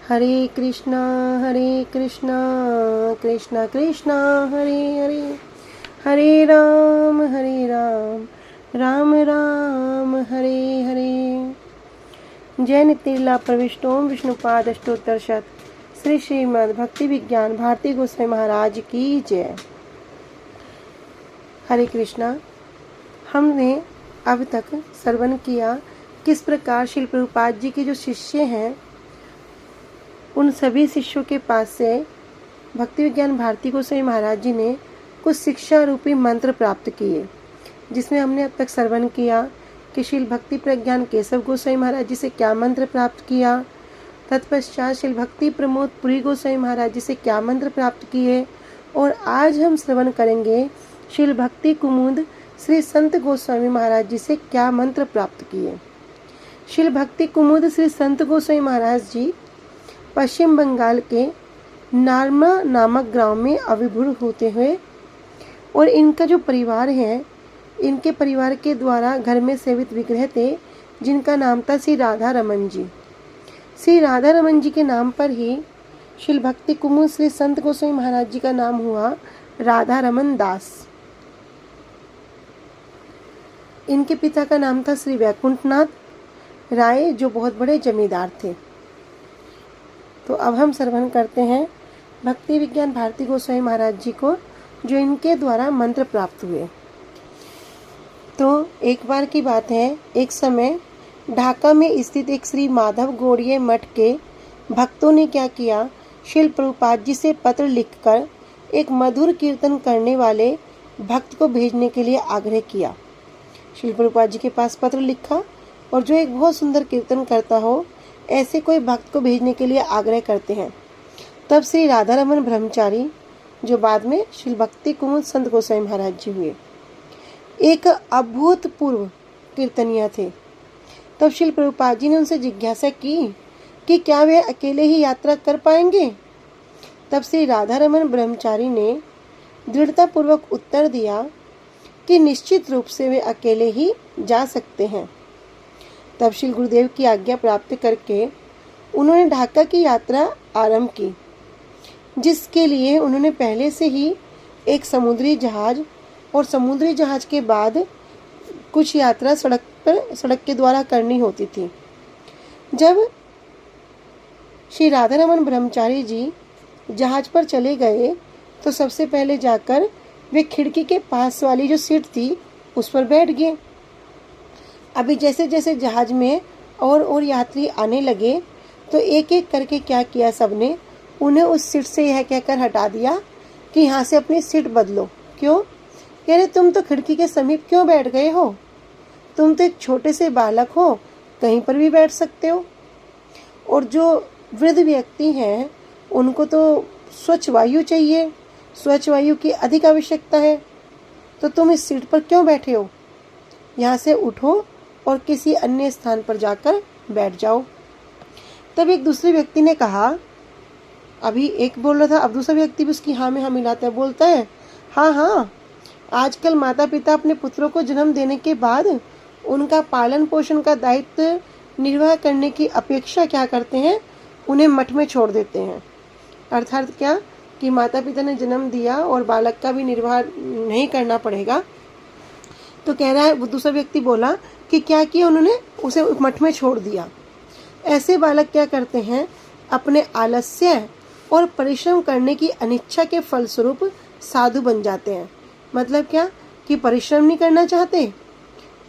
हरे कृष्णा कृष्णा कृष्णा हरे हरे, हरे राम राम राम हरे हरे। जय नितिला प्रविष्टोम विष्णुपाद अष्टोत्तर श्री श्रीमद् भक्ति विज्ञान भारती गोस्वामी महाराज की जय। हरे कृष्णा। हमने अब तक श्रवण किया किस प्रकार श्रील प्रभुपाद जी के जो शिष्य हैं उन सभी शिष्यों के पास से भक्ति विज्ञान भारती गोस्वामी महाराज जी ने कुछ शिक्षा रूपी मंत्र प्राप्त किए, जिसमें हमने अब तक श्रवण किया कि श्रील भक्ति प्रज्ञान केशव गोस्वामी महाराज जी से क्या मंत्र प्राप्त किया, तत्पश्चात श्रील भक्ति प्रमोद पुरी गोस्वामी महाराज जी से क्या मंत्र प्राप्त किए, और आज हम श्रवण करेंगे श्रील भक्ति कुमुद श्री संत गोस्वामी महाराज जी से क्या मंत्र प्राप्त किए। श्रील भक्ति कुमुद श्री संत गोस्वामी महाराज जी पश्चिम बंगाल के नारमा नामक गांव में आविर्भूत होते हुए, और इनका जो परिवार है, इनके परिवार के द्वारा घर में सेवित विग्रह थे जिनका नाम था श्री राधा रमन जी। श्री राधा रमन जी के नाम पर ही श्रील भक्ति कुमुद श्री संत गोस्वामी महाराज जी का नाम हुआ राधा रमन दास। इनके पिता का नाम था श्री वैकुंठनाथ राय, जो बहुत बड़े जमींदार थे। तो अब हम श्रवण करते हैं भक्ति विज्ञान भारती गोस्वामी महाराज जी को, जो इनके द्वारा मंत्र प्राप्त हुए। तो एक बार की बात है, एक समय ढाका में स्थित एक श्री माधव गौड़ीय मठ के भक्तों ने क्या किया, श्रील प्रभुपाद जी से पत्र लिखकर एक मधुर कीर्तन करने वाले भक्त को भेजने के लिए आग्रह किया। श्रील प्रभुपाद जी के पास पत्र लिखा और जो एक बहुत सुंदर कीर्तन करता हो ऐसे कोई भक्त को भेजने के लिए आग्रह करते हैं। तब श्री राधा रमन ब्रह्मचारी, जो बाद में श्री भक्ति कुमुद संत गोस्वामी महाराज जी हुए, एक अभूतपूर्व कीर्तनिया थे। तब श्री प्रभुपाद जी ने उनसे जिज्ञासा की कि क्या वे अकेले ही यात्रा कर पाएंगे। तब श्री राधा रमन ब्रह्मचारी ने दृढ़तापूर्वक उत्तर दिया कि निश्चित रूप से वे अकेले ही जा सकते हैं। तब श्री गुरुदेव की आज्ञा प्राप्त करके उन्होंने ढाका की यात्रा आरंभ की, जिसके लिए उन्होंने पहले से ही एक समुद्री जहाज और समुद्री जहाज के बाद कुछ यात्रा सड़क के द्वारा करनी होती थी। जब श्री राधा रमन ब्रह्मचारी जी जहाज पर चले गए तो सबसे पहले जाकर वे खिड़की के पास वाली जो सीट थी उस पर बैठ गए। अभी जैसे जैसे जहाज में और यात्री आने लगे तो एक एक करके क्या किया, सबने उन्हें उस सीट से यह कहकर हटा दिया कि यहाँ से अपनी सीट बदलो। क्यों? कह रहे तुम तो खिड़की के समीप क्यों बैठ गए हो, तुम तो एक छोटे से बालक हो, कहीं पर भी बैठ सकते हो। और जो वृद्ध व्यक्ति हैं उनको तो स्वच्छ वायु चाहिए, स्वच्छ वायु की अधिक आवश्यकता है, तो तुम इस सीट पर क्यों बैठे हो, यहाँ से उठो और किसी अन्य स्थान पर जाकर बैठ जाओ। तब एक दूसरे व्यक्ति ने कहा, अभी एक बोल रहा था, अब दूसरा व्यक्ति भी उसकी हाँ में हाँ मिलाता है, बोलता है हाँ, आजकल माता पिता अपने पुत्रों को जन्म देने के बाद उनका पालन पोषण का दायित्व निर्वाह करने की अपेक्षा क्या करते हैं, उन्हें मठ में छोड़ देते हैं। अर्थात क्या कि माता पिता ने जन्म दिया और बालक का भी निर्वाह नहीं करना पड़ेगा। तो कह रहा है, वो दूसरा व्यक्ति बोला कि क्या किया उन्होंने, उसे मठ में छोड़ दिया। ऐसे बालक क्या करते हैं, अपने आलस्य और परिश्रम करने की अनिच्छा के फलस्वरूप साधु बन जाते हैं। मतलब क्या कि परिश्रम नहीं करना चाहते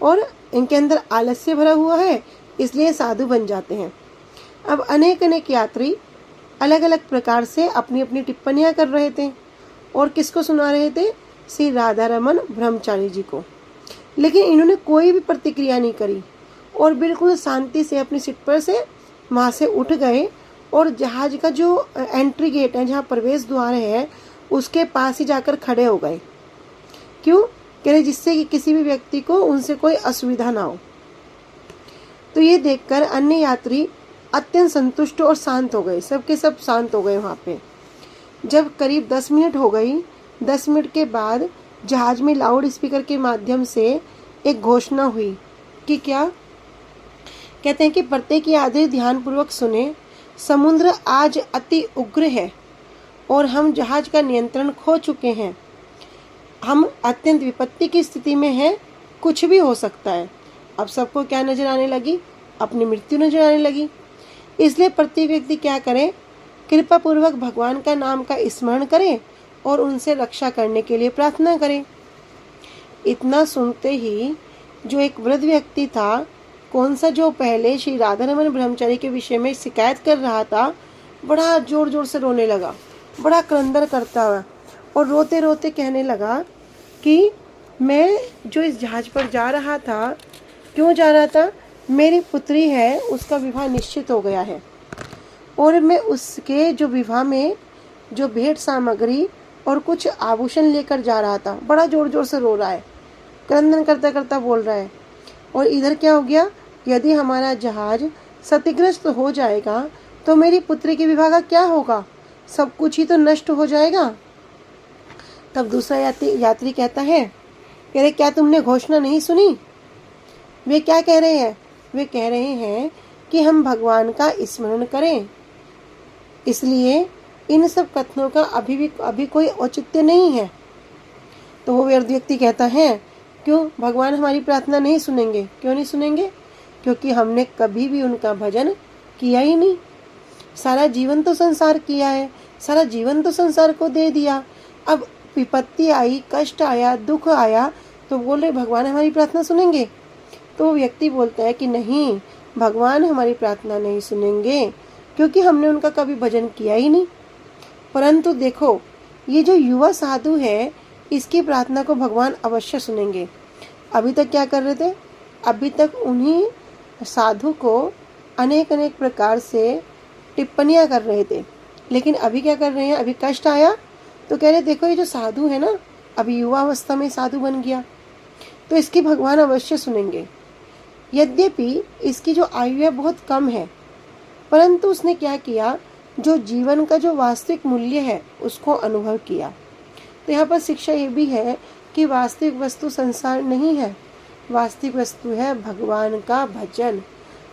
और इनके अंदर आलस्य भरा हुआ है, इसलिए साधु बन जाते हैं। अब अनेक यात्री अलग अलग प्रकार से अपनी अपनी टिप्पणियां कर रहे थे और किसको सुना रहे थे, श्री राधा रमन ब्रह्मचारी जी को। लेकिन इन्होंने कोई भी प्रतिक्रिया नहीं करी और बिल्कुल शांति से अपनी सीट पर से वहाँ से उठ गए और जहाज का जो एंट्री गेट है, जहाँ प्रवेश द्वार है, उसके पास ही जाकर खड़े हो गए। क्यों? कह रहे जिससे कि किसी भी व्यक्ति को उनसे कोई असुविधा ना हो। तो ये देखकर अन्य यात्री अत्यंत संतुष्ट और शांत हो गए, सबके सब शांत हो गए वहाँ पे। जब करीब 10 मिनट हो गई, 10 मिनट के बाद जहाज में लाउड स्पीकर के माध्यम से एक घोषणा हुई कि क्या कहते हैं कि प्रत्येक यात्री ध्यान पूर्वक सुने, समुद्र आज अति उग्र है और हम जहाज का नियंत्रण खो चुके हैं। हम अत्यंत विपत्ति की स्थिति में हैं, कुछ भी हो सकता है। अब सबको क्या नजर आने लगी? अपनी मृत्यु नजर आने लगी। इसलिए प्रत्येक व्यक्ति क्या करे? कृपा पूर्वक भगवान का नाम का स्मरण करे और उनसे रक्षा करने के लिए प्रार्थना करे। इतना सुनते ही जो एक वृद्ध व्यक्ति था, कौन सा, जो पहले श्री राधारमण ब्रह्मचारी के विषय में शिकायत कर रहा था, बड़ा जोर जोर से रोने लगा, बड़ा क्रंदन करता हुआ, और रोते रोते कहने लगा कि मैं जो इस जहाज पर जा रहा था, क्यों जा रहा था? मेरी पुत्री है, उसका विवाह निश्चित हो गया है और मैं उसके जो विवाह में जो भेंट सामग्री और कुछ आभूषण लेकर जा रहा था। बड़ा जोर जोर से रो रहा है, क्रंदन करता करता बोल रहा है। और इधर क्या हो गया? यदि हमारा जहाज क्षतिग्रस्त हो जाएगा तो मेरी पुत्री के विवाह का क्या होगा? सब कुछ ही तो नष्ट हो जाएगा। तब दूसरा यात्री कहता है, कह रहे, क्या तुमने घोषणा नहीं सुनी? वे क्या कह रहे हैं? वे कह रहे हैं कि हम भगवान का स्मरण करें, इसलिए इन सब कथनों का अभी कोई औचित्य नहीं है। तो वो व्यक्ति कहता है, क्यों भगवान हमारी प्रार्थना नहीं सुनेंगे? क्यों नहीं सुनेंगे? क्योंकि हमने कभी भी उनका भजन किया ही नहीं। सारा जीवन तो संसार किया है, सारा जीवन तो संसार को दे दिया। अब विपत्ति आई, कष्ट आया, दुख आया, तो बोल रहे भगवान हमारी प्रार्थना सुनेंगे? तो व्यक्ति बोलता है कि नहीं, भगवान हमारी प्रार्थना नहीं सुनेंगे क्योंकि हमने उनका कभी भजन किया ही नहीं। परंतु देखो, ये जो युवा साधु है, इसकी प्रार्थना को भगवान अवश्य सुनेंगे। अभी तक क्या कर रहे थे? अभी तक उन्हीं साधु को अनेक अनेक प्रकार से टिप्पणियां कर रहे थे, लेकिन अभी क्या कर रहे हैं? अभी कष्ट आया तो कह रहे देखो, ये जो साधु है ना, अभी युवा अवस्था में साधु बन गया, तो इसकी भगवान अवश्य सुनेंगे। यद्यपि इसकी जो आयु है बहुत कम है, परंतु उसने क्या किया? जो जीवन का जो वास्तविक मूल्य है उसको अनुभव किया। तो यहाँ पर शिक्षा ये भी है कि वास्तविक वस्तु संसार नहीं है, वास्तविक वस्तु है भगवान का भजन।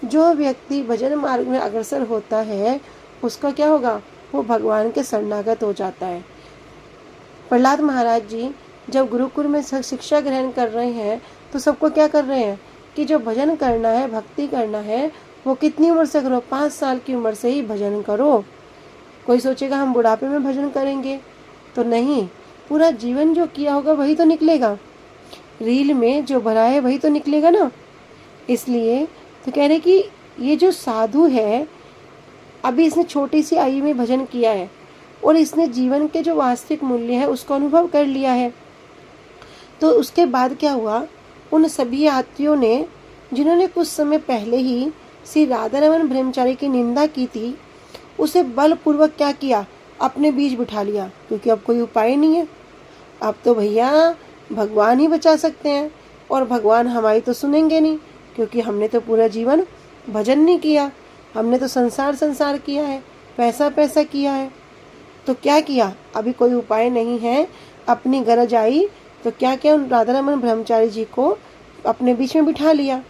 जो व्यक्ति भजन मार्ग में अग्रसर होता है, उसका क्या होगा? वो भगवान के शरणागत हो जाता है। प्रहलाद महाराज जी जब गुरुकुल में शिक्षा ग्रहण कर रहे हैं, तो सबको क्या कर रहे हैं कि जो भजन करना है, भक्ति करना है, वो कितनी उम्र से करो? 5 साल की उम्र से ही भजन करो। कोई सोचेगा हम बुढ़ापे में भजन करेंगे, तो नहीं, पूरा जीवन जो किया होगा वही तो निकलेगा। रील में जो भरा है वही तो निकलेगा ना। इसलिए तो कह रहे कि ये जो साधु है, अभी इसने छोटी सी आयु में भजन किया है और इसने जीवन के जो वास्तविक मूल्य है उसको अनुभव कर लिया है। तो उसके बाद क्या हुआ? उन सभी यात्रियों ने, जिन्होंने कुछ समय पहले ही श्री राधारमण ब्रह्मचारी की निंदा की थी, उसे बलपूर्वक क्या किया? अपने बीच बिठा लिया, क्योंकि अब कोई उपाय नहीं है। अब तो भैया भगवान ही बचा सकते हैं, और भगवान हमारी तो सुनेंगे नहीं, क्योंकि हमने तो पूरा जीवन भजन नहीं किया, हमने तो संसार किया है, पैसा किया है। तो क्या किया? अभी कोई उपाय नहीं है, अपनी गरज आई तो क्या किया? उन राधारमण ब्रह्मचारी जी को अपने बीच में बिठा लिया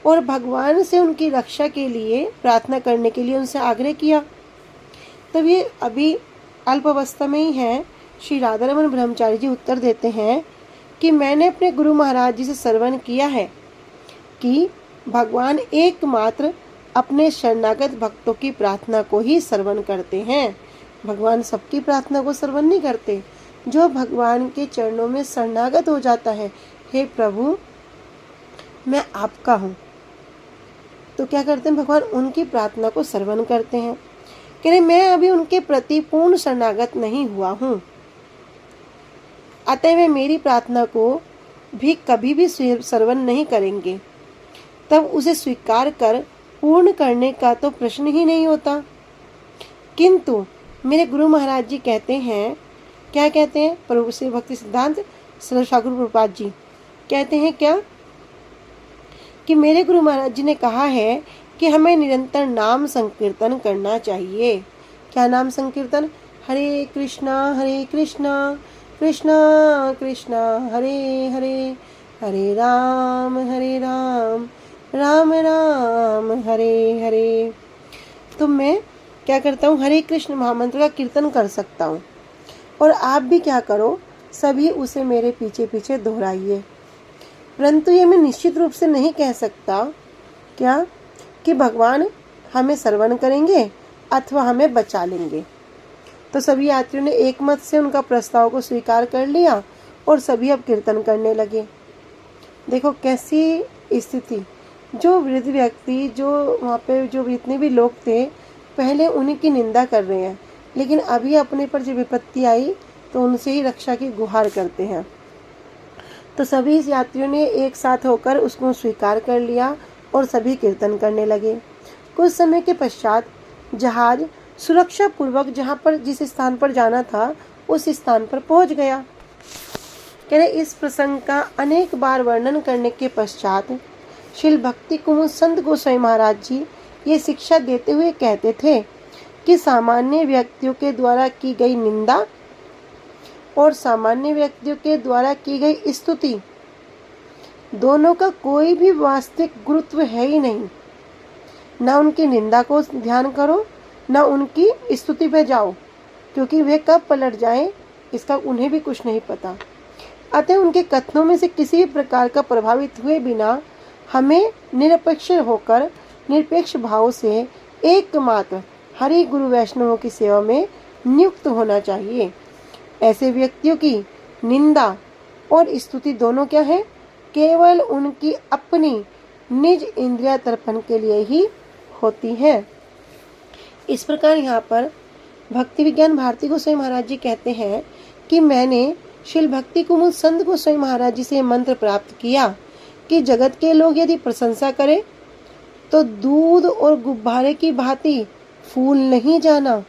और भगवान से उनकी रक्षा के लिए प्रार्थना करने के लिए उनसे आग्रह किया। तब ये अभी अल्प अवस्था में ही है। श्री राधारमण ब्रह्मचारी जी उत्तर देते हैं कि मैंने अपने गुरु महाराज जी से श्रवण किया है कि भगवान एकमात्र अपने शरणागत भक्तों की प्रार्थना को ही श्रवण करते हैं। भगवान सबकी प्रार्थना को श्रवण नहीं करते। जो भगवान के चरणों में शरणागत हो जाता है, हे प्रभु मैं आपका हूँ, तो क्या करते हैं? भगवान उनकी प्रार्थना को श्रवण करते हैं। कह रहे मैं अभी उनके प्रति पूर्ण शरणागत नहीं हुआ हूँ, अतः वे मेरी प्रार्थना को भी कभी भी श्रवण नहीं करेंगे। तब उसे स्वीकार कर पूर्ण करने का तो प्रश्न ही नहीं होता। किंतु मेरे गुरु महाराज जी कहते हैं, क्या कहते हैं? प्रभु श्री भक्ति सिद्धांत ठाकुर प्रभुपाद जी कहते हैं क्या कि मेरे गुरु महाराज जी ने कहा है कि हमें निरंतर नाम संकीर्तन करना चाहिए। क्या नाम संकीर्तन? हरे कृष्णा कृष्णा कृष्णा हरे हरे, हरे राम राम राम हरे हरे। तो मैं क्या करता हूँ, हरे कृष्ण महामंत्र का कीर्तन कर सकता हूँ। और आप भी क्या करो, सभी उसे मेरे पीछे पीछे दोहराइए। परंतु ये मैं निश्चित रूप से नहीं कह सकता क्या कि भगवान हमें श्रवण करेंगे अथवा हमें बचा लेंगे। तो सभी यात्रियों ने एक मत से उनका प्रस्ताव को स्वीकार कर लिया और सभी अब कीर्तन करने लगे। देखो कैसी स्थिति, जो वृद्ध व्यक्ति, जो वहाँ पे जो जितने भी लोग थे, पहले उन्हीं की निंदा कर रहे हैं, लेकिन अभी अपने पर जो विपत्ति आई तो उनसे ही रक्षा की गुहार करते हैं। तो सभी यात्रियों ने एक साथ होकर उसको स्वीकार कर लिया और सभी कीर्तन करने लगे। कुछ समय के पश्चात जहाज सुरक्षा पूर्वक जहाँ पर जिस स्थान पर जाना था उस स्थान पर पहुँच गया। कह रहे इस प्रसंग का अनेक बार वर्णन करने के पश्चात श्रील भक्ति कुमुद संत गोसाई महाराज जी ये शिक्षा देते हुए कहते थे कि सामान्य व्यक्तियों के द्वारा की गई निंदा और सामान्य व्यक्तियों के द्वारा की गई स्तुति दोनों का कोई भी वास्तविक गुरुत्व है ही नहीं। ना उनकी निंदा को ध्यान करो, ना उनकी स्तुति पे जाओ, क्योंकि वे कब पलट जाएं इसका उन्हें भी कुछ नहीं पता। अतः उनके कथनों में से किसी प्रकार का प्रभावित हुए बिना हमें निरपेक्ष भाव से एकमात्र हरि गुरु वैष्णवों की सेवा में नियुक्त होना चाहिए। ऐसे व्यक्तियों की निंदा और स्तुति दोनों क्या है, केवल उनकी अपनी निज इंद्रिय तर्पण के लिए ही होती है। इस प्रकार यहाँ पर भक्ति विज्ञान भारती गोसाई महाराज जी कहते हैं कि मैंने श्रील भक्ति कुमुद संत गोसाई महाराज जी से मंत्र प्राप्त किया कि जगत के लोग यदि प्रशंसा करें तो दूध और गुब्बारे की भांति फूल नहीं जाना,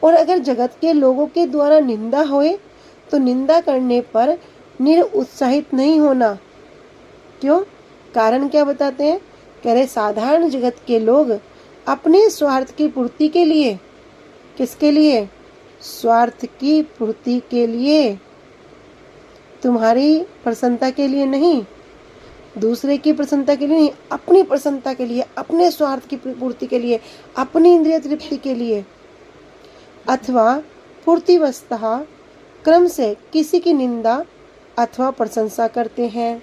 और अगर जगत के लोगों के द्वारा निंदा होए तो निंदा करने पर निरुत्साहित नहीं होना। क्यों, कारण क्या बताते हैं, कह रहे साधारण जगत के लोग अपने स्वार्थ की पूर्ति के लिए, किसके लिए, स्वार्थ की पूर्ति के लिए, तुम्हारी प्रसन्नता के लिए नहीं, दूसरे की प्रसन्नता के लिए नहीं, अपनी प्रसन्नता के लिए, अपने स्वार्थ की पूर्ति के लिए, अपनी इंद्रिय तृप्ति के लिए अथवा पूर्तिवस्तः क्रम से किसी की निंदा अथवा प्रशंसा करते हैं।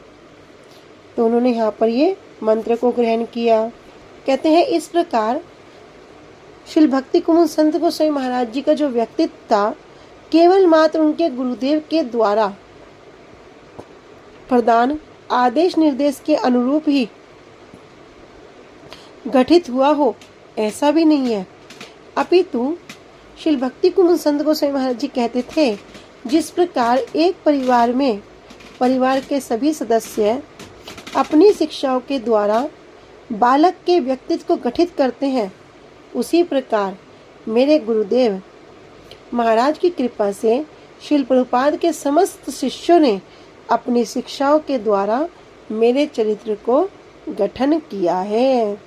तो उन्होंने यहाँ पर ये मंत्र को ग्रहण किया। कहते हैं इस प्रकार श्रील भक्ति कुमुद संत गोसाई महाराज जी का जो व्यक्तित्व था केवल मात्र उनके गुरुदेव के द्वारा प्रदान आदेश निर्देश के अनुरूप ही गठित हुआ हो, ऐसा भी नहीं है। अपितु श्रील भक्ति कुमुद संत गोसाई महाराज जी कहते थे जिस प्रकार एक परिवार में परिवार के सभी सदस्य अपनी शिक्षाओं के द्वारा बालक के व्यक्तित्व को गठित करते हैं, उसी प्रकार मेरे गुरुदेव महाराज की कृपा से श्रील प्रभुपाद के समस्त शिष्यों ने अपनी शिक्षाओं के द्वारा मेरे चरित्र को गठन किया है।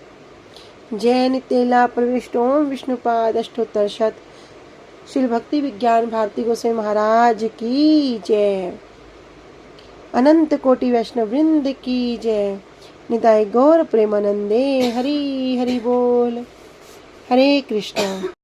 जय नितेला प्रविष्टोम विष्णुपाद अष्टोत्तरशत। श्रील भक्ति विज्ञान भारती गोसाई महाराज की जय। अनंत कोटि वैष्णव वृंद की जय। निताय गौर प्रेमानंदे। हरि हरि बोल। हरे कृष्ण।